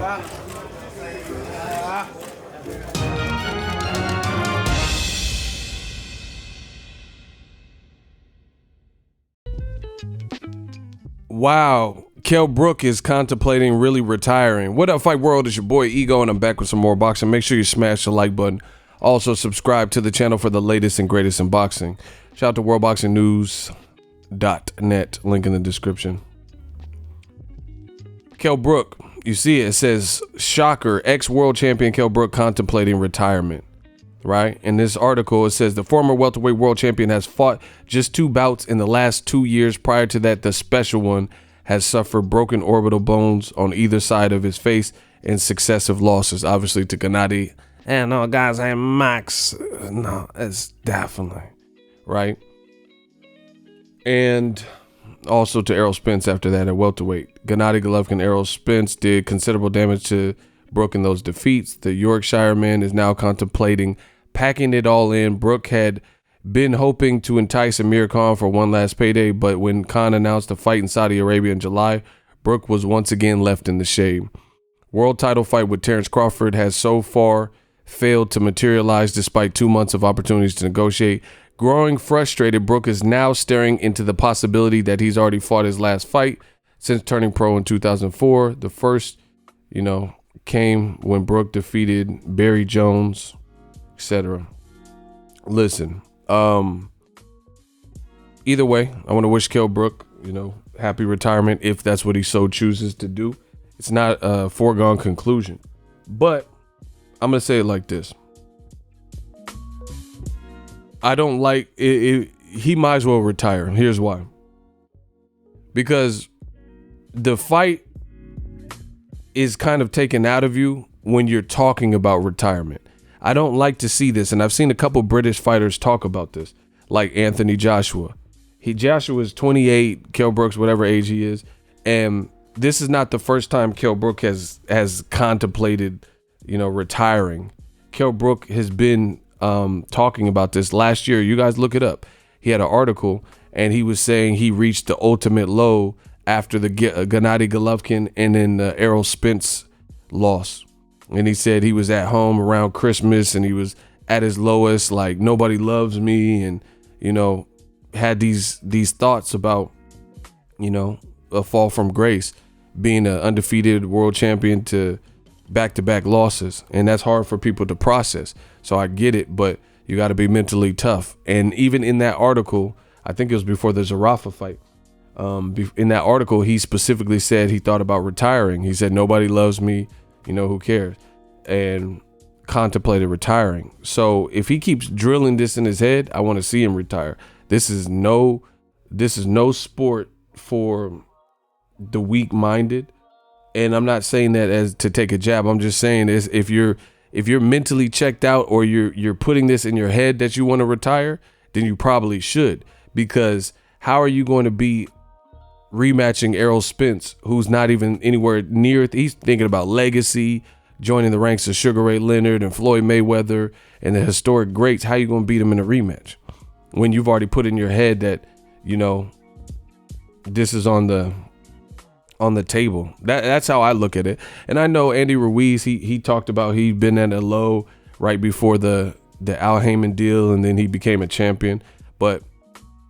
Wow, Kell Brook is contemplating really retiring. What up, Fight World? It's your boy Ego, and I'm back with some more boxing. Make sure you smash the like button. Also, subscribe to the channel for the latest and greatest in boxing. Shout out to worldboxingnews.net. Link in the description. Kell Brook, you see it says, shocker, ex-world champion Kell Brook contemplating retirement. Right? In this article, it says the former welterweight world champion has fought just 2 bouts in the last 2 years. Prior to that, the special one has suffered broken orbital bones on either side of his face and successive losses, obviously to Gennady. And no, guys, I'm Max. No, it's definitely right. And also to Errol Spence after that at welterweight. Gennady Golovkin, Errol Spence did considerable damage to Brook in those defeats. The Yorkshire man is now contemplating packing it all in. Brook had been hoping to entice Amir Khan for one last payday, but when Khan announced a fight in Saudi Arabia in July, Brook was once again left in the shade. World title fight with Terence Crawford has so far failed to materialize despite 2 months of opportunities to negotiate. Growing frustrated, Brook is now staring into the possibility that he's already fought his last fight since turning pro in 2004. The first, came when Brook defeated Barry Jones, etc. Listen, either way, I want to wish Kell Brook, happy retirement if that's what he so chooses to do. It's not a foregone conclusion, but I'm going to say it like this. I don't like it. He might as well retire. Here's why. Because the fight is kind of taken out of you when you're talking about retirement. I don't like to see this, and I've seen a couple British fighters talk about this, like Anthony Joshua. Joshua is 28, Kell Brook's whatever age he is, and this is not the first time Kell Brook has contemplated, retiring. Kell Brook has been talking about this last year. You guys look it up. He had an article, and he was saying he reached the ultimate low after the Gennady Golovkin and then the Errol Spence loss. And he said he was at home around Christmas and he was at his lowest, like nobody loves me, and had these thoughts about a fall from grace, being an undefeated world champion to back-to-back losses, and that's hard for people to process. So I get it, but you got to be mentally tough. And even in that article, I think it was before the Zarafa fight, in that article, he specifically said he thought about retiring. He said, nobody loves me, who cares? And contemplated retiring. So if he keeps drilling this in his head, I want to see him retire. This is no sport for the weak-minded. And I'm not saying that as to take a jab. I'm just saying is if you're mentally checked out, or you're putting this in your head that you want to retire, then you probably should. Because how are you going to be rematching Errol Spence, who's not even anywhere near it? He's thinking about legacy, joining the ranks of Sugar Ray Leonard and Floyd Mayweather and the historic greats. How you going to beat him in a rematch when you've already put in your head that, this is on the table? That's how I look at it. And I know Andy Ruiz, he talked about he'd been at a low right before the Al Heyman deal, and then he became a champion. But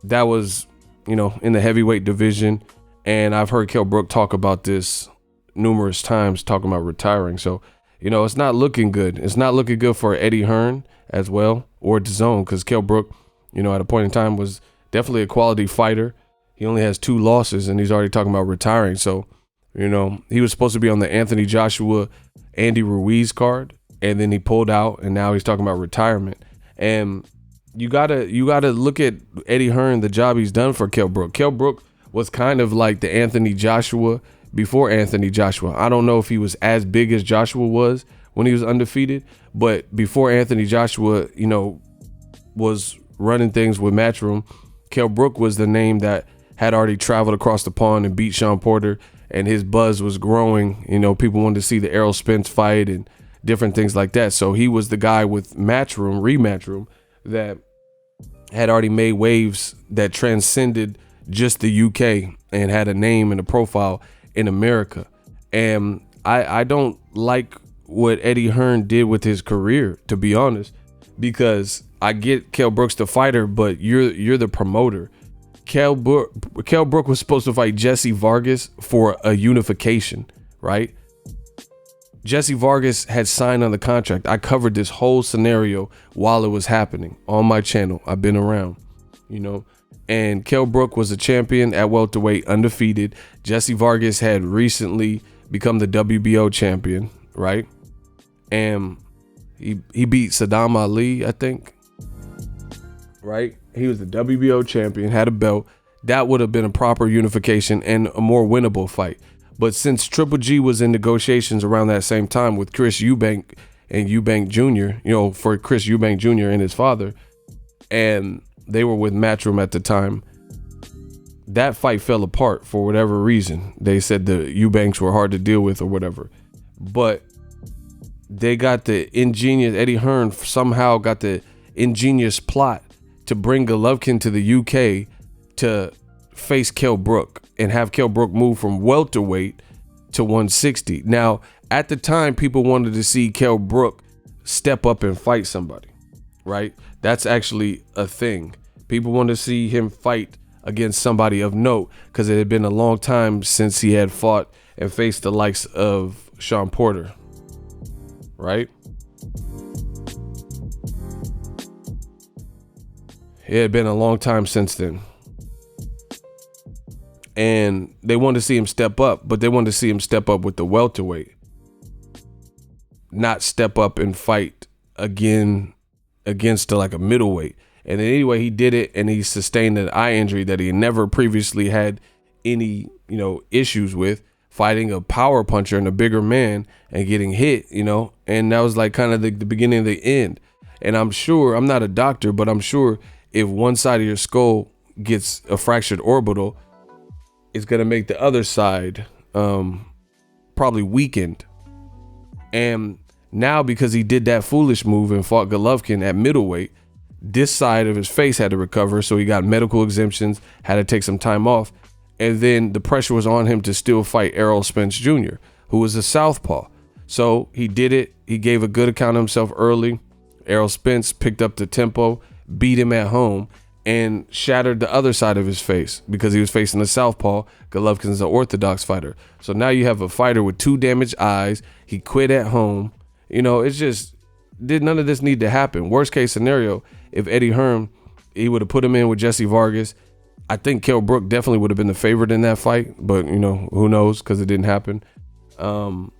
that was, in the heavyweight division. And I've heard Kell Brook talk about this numerous times, talking about retiring. So, it's not looking good. It's not looking good for Eddie Hearn as well, or DAZN, because Kell Brook, at a point in time was definitely a quality fighter. He only has 2 losses, and he's already talking about retiring. So, he was supposed to be on the Anthony Joshua, Andy Ruiz card, and then he pulled out, and now he's talking about retirement. And you gotta look at Eddie Hearn, the job he's done for Kell Brook. Kell Brook was kind of like the Anthony Joshua before Anthony Joshua. I don't know if he was as big as Joshua was when he was undefeated, but before Anthony Joshua, was running things with Matchroom, Kell Brook was the name that had already traveled across the pond and beat Sean Porter, and his buzz was growing. People wanted to see the Errol Spence fight and different things like that. So he was the guy with Rematchroom, that had already made waves that transcended just the UK and had a name and a profile in America. And I don't like what Eddie Hearn did with his career, to be honest, because I get Kell Brook's the fighter, but you're the promoter. Kell Brook was supposed to fight Jesse Vargas for a unification, right? Jesse Vargas had signed on the contract. I covered this whole scenario while it was happening on my channel. I've been around, and Kell Brook was a champion at welterweight, undefeated. Jesse Vargas had recently become the WBO champion, right? And he beat Saddam Ali, I think, right? He was the WBO champion, had a belt. That would have been a proper unification and a more winnable fight. But since Triple G was in negotiations around that same time with Chris Eubank and Eubank Jr., for Chris Eubank Jr. and his father, and they were with Matchroom at the time, that fight fell apart for whatever reason. They said the Eubanks were hard to deal with or whatever. But they got Eddie Hearn somehow got the ingenious plot to bring Golovkin to the UK to face Kell Brook and have Kell Brook move from welterweight to 160. Now, at the time, people wanted to see Kell Brook step up and fight somebody, right? That's actually a thing. People wanted to see him fight against somebody of note because it had been a long time since he had fought and faced the likes of Sean Porter, right? It had been a long time since then. And they wanted to see him step up, but they wanted to see him step up with the welterweight, not step up and fight again against like a middleweight. And then anyway, he did it, and he sustained an eye injury that he never previously had any, issues with, fighting a power puncher and a bigger man and getting hit, and that was like kind of the beginning of the end. And I'm sure, I'm not a doctor, but I'm sure if one side of your skull gets a fractured orbital, it's going to make the other side probably weakened. And now, because he did that foolish move and fought Golovkin at middleweight, this side of his face had to recover. So he got medical exemptions, had to take some time off. And then the pressure was on him to still fight Errol Spence Jr., who was a southpaw. So he did it. He gave a good account of himself early. Errol Spence picked up the tempo, beat him at home, and shattered the other side of his face because he was facing the southpaw. Golovkin's an orthodox fighter. So now you have a fighter with 2 damaged eyes. He quit at home. It's just, none of this need to happen. Worst case scenario, if Eddie Hearn, he would have put him in with Jesse Vargas. I think Kell Brook definitely would have been the favorite in that fight, but who knows, because it didn't happen. And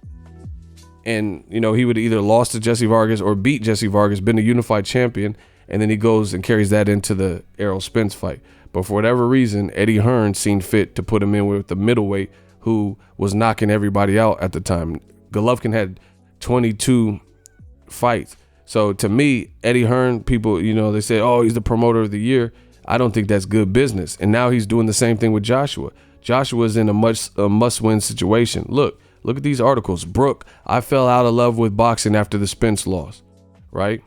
he would have either lost to Jesse Vargas or beat Jesse Vargas, been a unified champion, and then he goes and carries that into the Errol Spence fight. But for whatever reason, Eddie Hearn seen fit to put him in with the middleweight who was knocking everybody out at the time. Golovkin had 22 fights. So to me, Eddie Hearn, people, they say, oh, he's the promoter of the year. I don't think that's good business. And now he's doing the same thing with Joshua. Joshua's in a must-win situation. Look at these articles. Brook, I fell out of love with boxing after the Spence loss, right?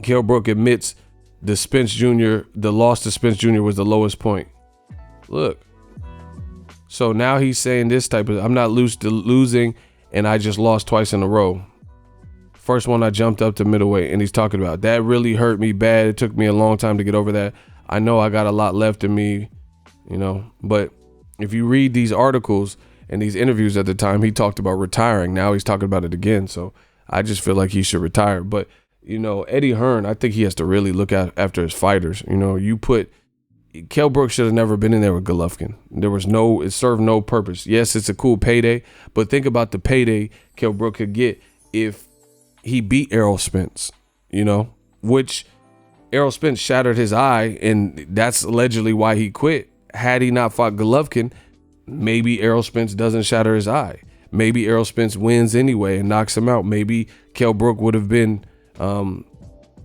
Kell Brook admits the loss to Spence Jr. was the lowest point. Look. So now he's saying this type of, I'm not used to losing, and I just lost twice in a row. First one, I jumped up to middleweight, and he's talking about that really hurt me bad. It took me a long time to get over that. I know I got a lot left in me, but if you read these articles and these interviews at the time, he talked about retiring. Now he's talking about it again. So I just feel like he should retire. But Eddie Hearn, I think he has to really look after his fighters. Kell Brook should have never been in there with Golovkin. It served no purpose. Yes, it's a cool payday, but think about the payday Kell Brook could get if he beat Errol Spence, which Errol Spence shattered his eye, and that's allegedly why he quit. Had he not fought Golovkin, maybe Errol Spence doesn't shatter his eye. Maybe Errol Spence wins anyway and knocks him out. Maybe Kell Brook would have been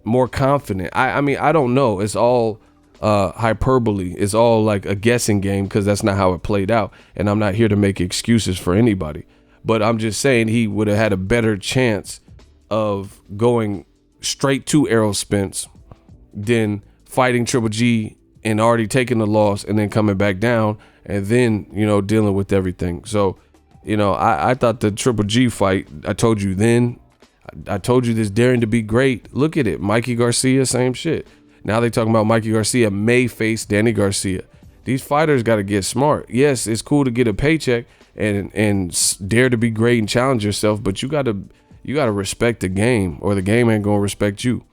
more confident. I mean, I don't know. It's all hyperbole. It's all like a guessing game because that's not how it played out. And I'm not here to make excuses for anybody. But I'm just saying he would have had a better chance of going straight to Errol Spence than fighting Triple G and already taking the loss and then coming back down and then, dealing with everything. So I thought the Triple G fight, I told you then, I told you this daring to be great. Look at it. Mikey Garcia, same shit. Now they talking about Mikey Garcia may face Danny Garcia. These fighters got to get smart. Yes, it's cool to get a paycheck and dare to be great and challenge yourself, but you got to respect the game, or the game ain't going to respect you.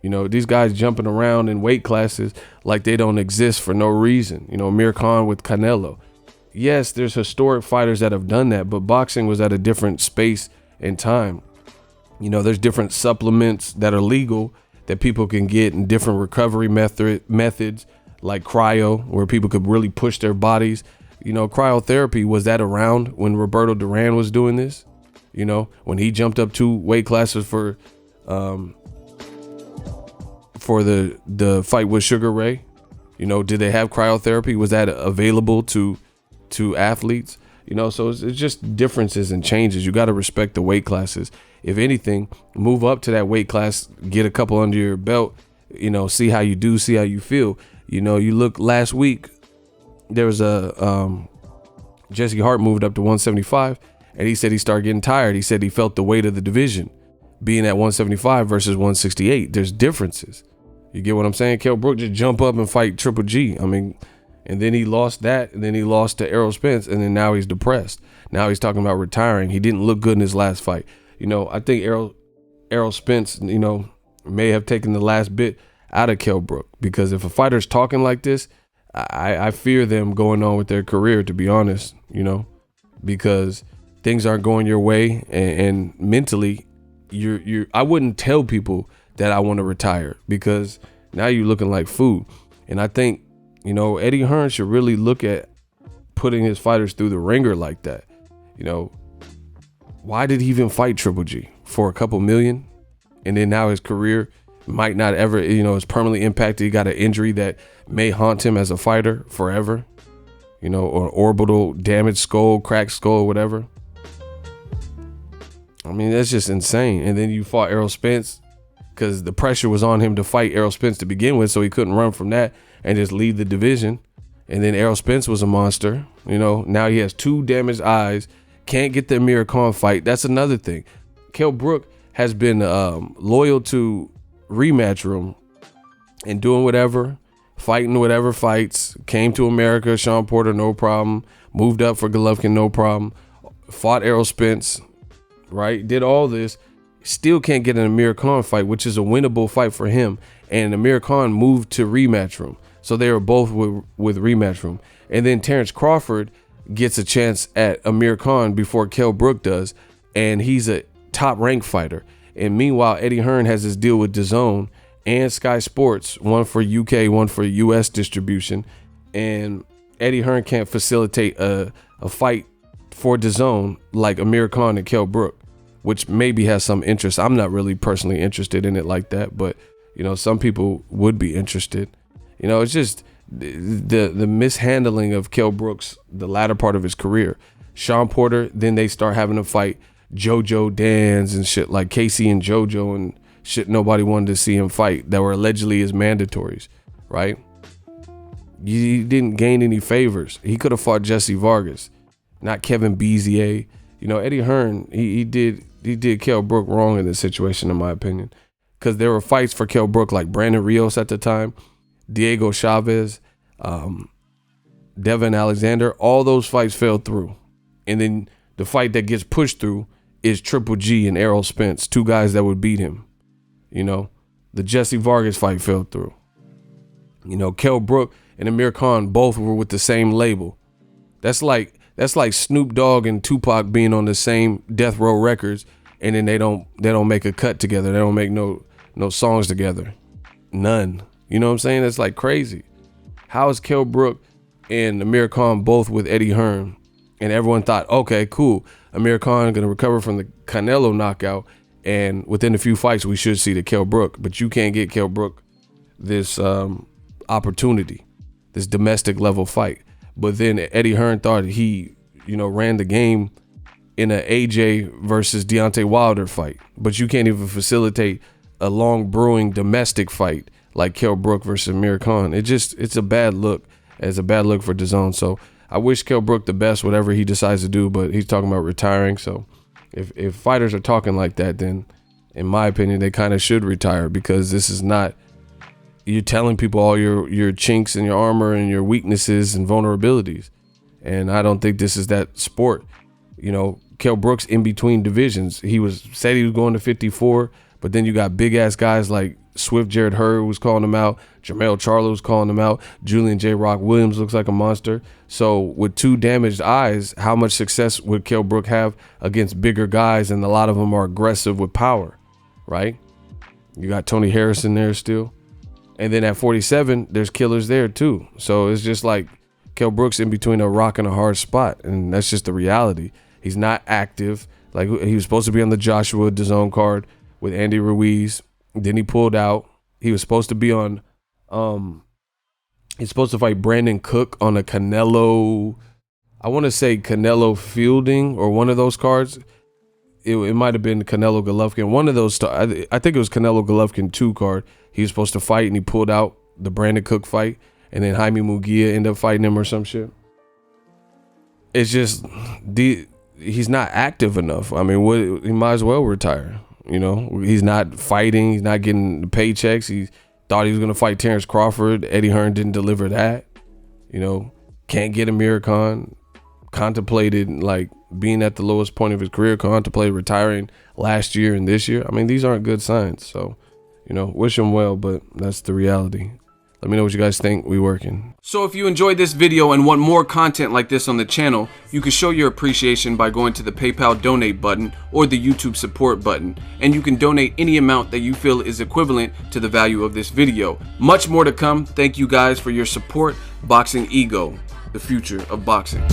These guys jumping around in weight classes like they don't exist for no reason. Amir Khan with Canelo. Yes, there's historic fighters that have done that, but boxing was at a different space and time. There's different supplements that are legal that people can get, and different recovery methods like cryo, where people could really push their bodies. Cryotherapy, was that around when Roberto Duran was doing this? When he jumped up 2 weight classes for the fight with Sugar Ray, did they have cryotherapy? Was that available to athletes? So it's just differences and changes. You got to respect the weight classes. If anything, move up to that weight class, get a couple under your belt, see how you do, see how you feel. You look last week, there was Jesse Hart moved up to 175, and he said he started getting tired. He said he felt the weight of the division being at 175 versus 168. There's differences. You get what I'm saying? Kell Brook just jump up and fight Triple G. And then he lost that, and then he lost to Errol Spence, and then now he's depressed. Now he's talking about retiring. He didn't look good in his last fight. I think Errol Spence, may have taken the last bit out of Kell Brook, because if a fighter's talking like this, I fear them going on with their career, to be honest, because things aren't going your way, and mentally, I wouldn't tell people that I want to retire, because now you're looking like food. And I think, Eddie Hearn should really look at putting his fighters through the ringer like that. Why did he even fight Triple G? For a couple million? And then now his career might not ever, is permanently impacted. He got an injury that may haunt him as a fighter forever, or orbital damaged skull, cracked skull, whatever. That's just insane. And then you fought Errol Spence because the pressure was on him to fight Errol Spence to begin with, so he couldn't run from that and just leave the division. And then Errol Spence was a monster. Now he has 2 damaged eyes, can't get the Amir Khan fight. That's another thing. Kell Brook has been loyal to Rematch Room and doing whatever, fighting whatever fights, came to America, Sean Porter, no problem, moved up for Golovkin, no problem, fought Errol Spence, right? Did all this, still can't get an Amir Khan fight, which is a winnable fight for him. And Amir Khan moved to Rematch Room. So they were both with Rematch Room. And then Terrence Crawford gets a chance at Amir Khan before Kell Brook does. And he's a top ranked fighter. And meanwhile, Eddie Hearn has his deal with DAZN and Sky Sports, one for UK, one for US distribution. And Eddie Hearn can't facilitate a fight for DAZN like Amir Khan and Kell Brook, which maybe has some interest. I'm not really personally interested in it like that, but some people would be interested. It's just the mishandling of Kell Brook's, the latter part of his career. Sean Porter, then they start having a fight JoJo Dans and shit, like Casey and JoJo and shit nobody wanted to see him fight, that were allegedly his mandatories, right? He didn't gain any favors. He could have fought Jesse Vargas, not Kevin Bezier. Eddie Hearn, he did Kell Brook wrong in this situation, in my opinion, because there were fights for Kell Brook like Brandon Rios at the time, Diego Chavez, Devin Alexander. All those fights fell through. And then the fight that gets pushed through is Triple G and Errol Spence, 2 guys that would beat him. The Jesse Vargas fight fell through. Kell Brook and Amir Khan both were with the same label. That's like Snoop Dogg and Tupac being on the same Death Row Records, and then they don't make a cut together. They don't make no songs together. None. You know what I'm saying? That's like crazy. How is Kell Brook and Amir Khan both with Eddie Hearn? And everyone thought, okay, cool, Amir Khan going to recover from the Canelo knockout, and within a few fights we should see the Kell Brook. But you can't get Kell Brook this opportunity, this domestic level fight. But then Eddie Hearn thought he, ran the game in a AJ versus Deontay Wilder fight. But you can't even facilitate a long brewing domestic fight like Kell Brook versus Amir Khan. It's a bad look. It's a bad look for DAZN. So I wish Kell Brook the best, whatever he decides to do, but he's talking about retiring. So if fighters are talking like that, then in my opinion, they kind of should retire, because this is not, you're telling people all your chinks in your armor and your weaknesses and vulnerabilities. And I don't think this is that sport. You know, Kell Brook's in between divisions. Said he was going to 54, but then you got big ass guys like Swift Jared Hearn was calling him out. Jermell Charlo was calling him out. Julian J. Rock Williams looks like a monster. So with 2 damaged eyes, how much success would Kell Brook have against bigger guys? And a lot of them are aggressive with power, right? You got Tony Harrison there still. And then at 47, there's killers there too. So it's just like Kell Brook's in between a rock and a hard spot. And that's just the reality. He's not active. Like, he was supposed to be on the Joshua DAZN card with Andy Ruiz. Then he pulled out. He was supposed to be on, he's supposed to fight Brandon Cook on a Canelo, I want to say Canelo Fielding or one of those cards. It might have been Canelo Golovkin. One of those, I think it was Canelo Golovkin 2 card. He was supposed to fight and he pulled out the Brandon Cook fight. And then Jaime Munguia ended up fighting him or some shit. It's just, he's not active enough. I mean, he might as well retire. You know, he's not fighting. He's not getting the paychecks. He thought he was going to fight Terrence Crawford. Eddie Hearn didn't deliver that. You know, can't get Amir Khan. Contemplated like being at the lowest point of his career. Contemplated retiring last year and this year. I mean, these aren't good signs. So, you know, wish him well, but that's the reality. Let me know what you guys think. We working. So if you enjoyed this video and want more content like this on the channel, you can show your appreciation by going to the PayPal donate button or the YouTube support button. And you can donate any amount that you feel is equivalent to the value of this video. Much more to come. Thank you guys for your support. Boxing Ego, the future of boxing.